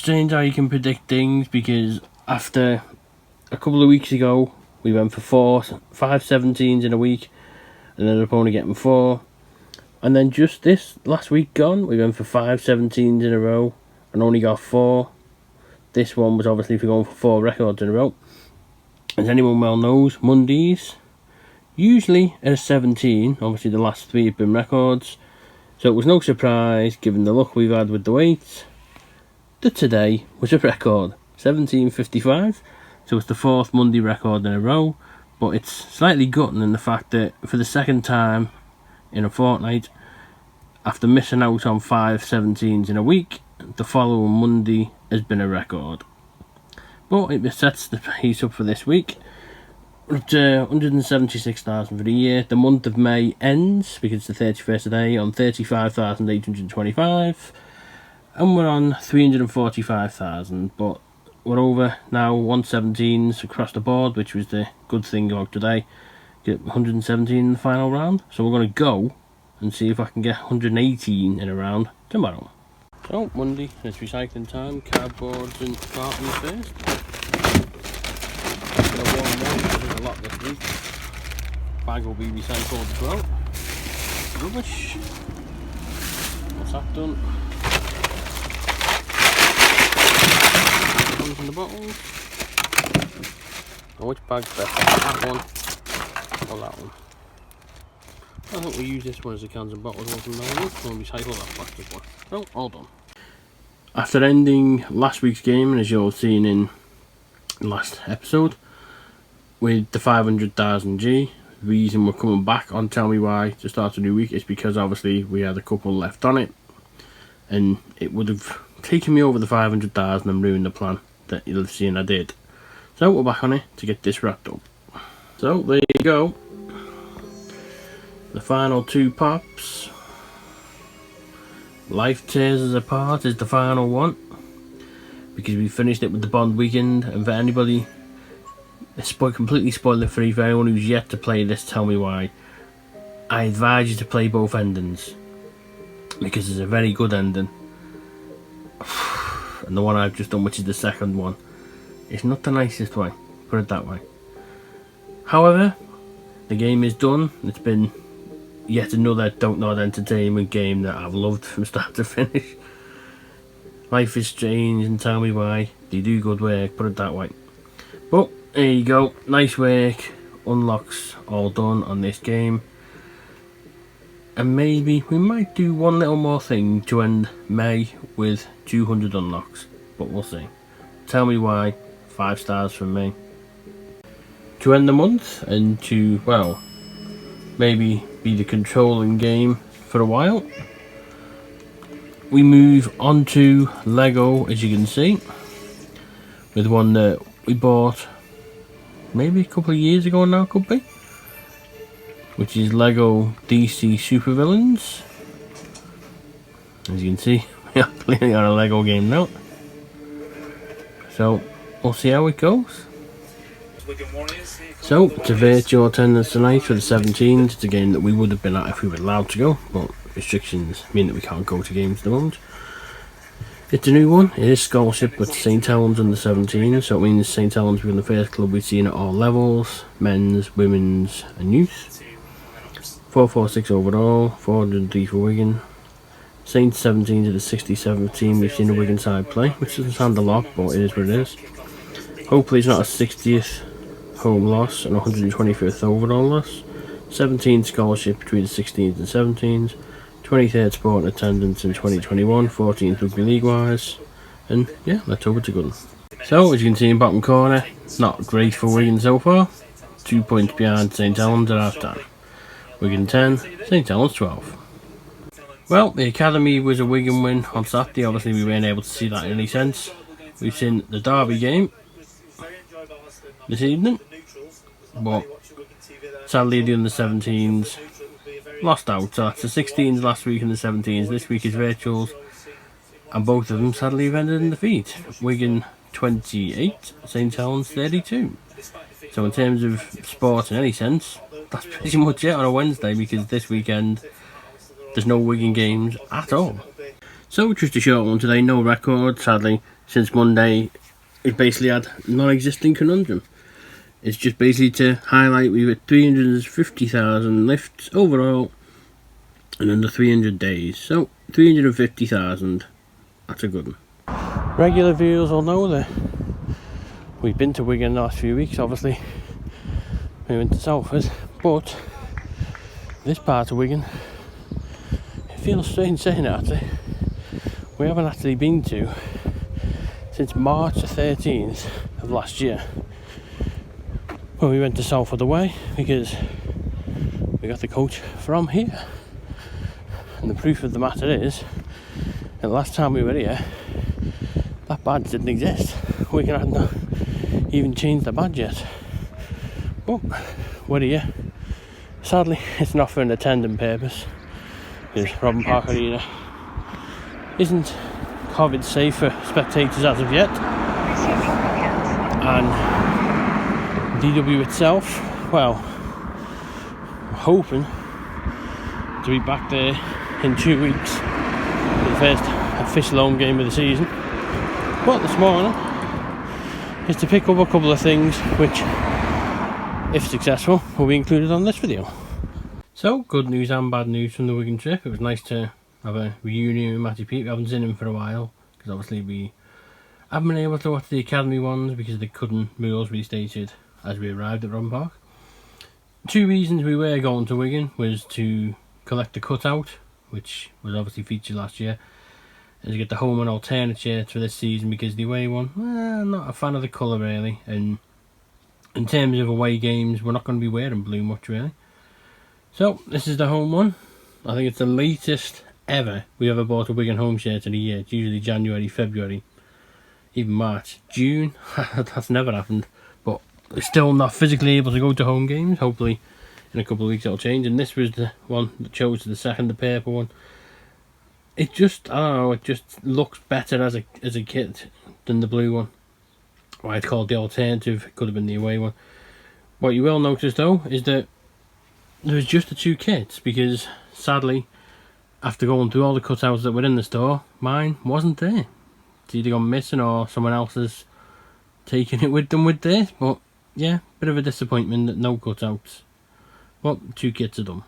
strange how you can predict things, because after a couple of weeks ago we went for 5 17s in a week and ended up only getting 4, and then just this last week gone we went for 5 17s in a row and only got 4. This one was obviously for going for 4 records in a row. As anyone well knows, Mondays usually at a 17, obviously the last 3 have been records, so it was no surprise, given the luck we've had with the weights, that today was a record, 17.55, so it's the 4th Monday record in a row, but it's slightly gutting in the fact that for the second time in a fortnight, after missing out on 5 17s in a week, the following Monday has been a record. But it sets the pace up for this week. We're up to 176,000 for the year. The month of May ends, because it's the 31st today, on 35,825. And we're on 345,000. But we're over now 117s across the board, which was the good thing about today. Get 117 in the final round. So we're going to go and see if I can get 118 in a round tomorrow. So, Monday, it's recycling time. Cardboards and cartons first. There's a lot this week. Bag will be recycled as well. Rubbish. What's that done? Comes in the bottles. Now, which bag's better? That one or that one? I think we use this one as the cans and bottles one from now on. We'll recycle that plastic one. So, all done. After ending last week's game, and as you'll have seen in the last episode, with the 500,000 G, the reason we're coming back on Tell Me Why to start a new week is because obviously we had a couple left on it, and it would have taken me over the 500,000 and ruined the plan that you'll have seen I did. So we're back on it to get this wrapped up. So there you go. The final 2 pops. Life Tears Us Apart is the final one, because we finished it with the Bond weekend, and for anybody, it's completely spoiler free for anyone who's yet to play this Tell Me Why, I advise you to play both endings, because there's a very good ending, and the one I've just done, which is the second one, it's not the nicest way, put it that way. However, the game is done. It's been yet another Don't Nod entertainment game that I've loved from start to finish. Life is Strange and Tell Me Why, they do good work, put it that way. But there you go, nice work, unlocks all done on this game, and maybe we might do one little more thing to end May with 200 unlocks, but we'll see. Tell Me Why, 5 stars from me. To end the month, and to, well, maybe be the controlling game for a while, we move on to Lego, as you can see, with one that we bought maybe a couple of years ago now, could be, which is Lego DC Supervillains. As you can see, we are playing on a Lego game now, so we'll see how it goes. So, it's a virtual attendance tonight for the 17s. It's a game that we would have been at if we were allowed to go, but restrictions mean that we can't go to games at the moment. It's a new one. It is scholarship with St Helens U17, so it means St Helens being the first club we've seen at all levels, men's, women's and youth. 446 overall, 403 for Wigan. St 17 to the 67th team we've seen the Wigan side play, which doesn't sound a lot, but it is what it is. Hopefully it's not a 60th home loss and 125th overall loss. 17 scholarship between the 16s and 17s. 23rd sport attendance in 2021, 14th rugby league wise, and yeah, let's hope it's a good one. So as you can see in bottom corner, not great for Wigan so far. 2 points behind St Helens at half time. Wigan 10, St Helens 12. Well, the academy was a Wigan win on Saturday. Obviously we weren't able to see that in any sense. We've seen the Derby game this evening, but sadly the under-17s lost out. So that's the 16s last week and the 17s. This week is virtuals, and both of them sadly have ended in defeat. Wigan 28, St Helens 32. So in terms of sport in any sense, that's pretty much it on a Wednesday, because this weekend there's no Wigan games at all. So just a short one today, no record, sadly. since Monday, it basically had non-existing conundrum. It's just basically to highlight we were 350,000 lifts overall in under 300 days. So 350,000, that's a good one. Regular viewers will know that we've been to Wigan the last few weeks. Obviously we went to Salford, but this part of Wigan, it feels strange saying it actually, we haven't actually been to since March the 13th of last year, when we went to Salford away, because we got the coach from here. And the proof of the matter is, the last time we were here, that badge didn't exist. Wigan hadn't even changed the badge yet. But we're here. Sadly, it's not for an attendant purpose, because Robin Park Arena isn't COVID safe for spectators as of yet. And DW itself, well, I'm hoping to be back there in 2 weeks for the first official home game of the season. But this morning is to pick up a couple of things which, if successful, will be included on this video. So, good news and bad news from the Wigan trip. It was nice to have a reunion with Matty Pete. We haven't seen him for a while, because obviously we haven't been able to watch the academy ones because the couldn't rules restated as we arrived at Robin Park. 2 reasons we were going to Wigan was to collect the cutout, which was obviously featured last year, and to get the home and alternate shirts for this season, because the away one, I'm not a fan of the colour really, and in terms of away games we're not going to be wearing blue much really. So this is the home one. I think it's the latest ever we ever bought a Wigan home shirt in a year. It's usually January, February, even March. June, that's never happened. But we're still not physically able to go to home games. Hopefully in a couple of weeks it'll change. And this was the one that chose the second, the purple one. It just, I don't know, it just looks better as a kit than the blue one. Why it's called the alternative, it could have been the away one. What you will notice though is that there's just the 2 kits, because sadly, after going through all the cutouts that were in the store, mine wasn't there. It's either gone missing or someone else has taken it with them with this. But yeah, bit of a disappointment that no cutouts. Well, 2 kits are done.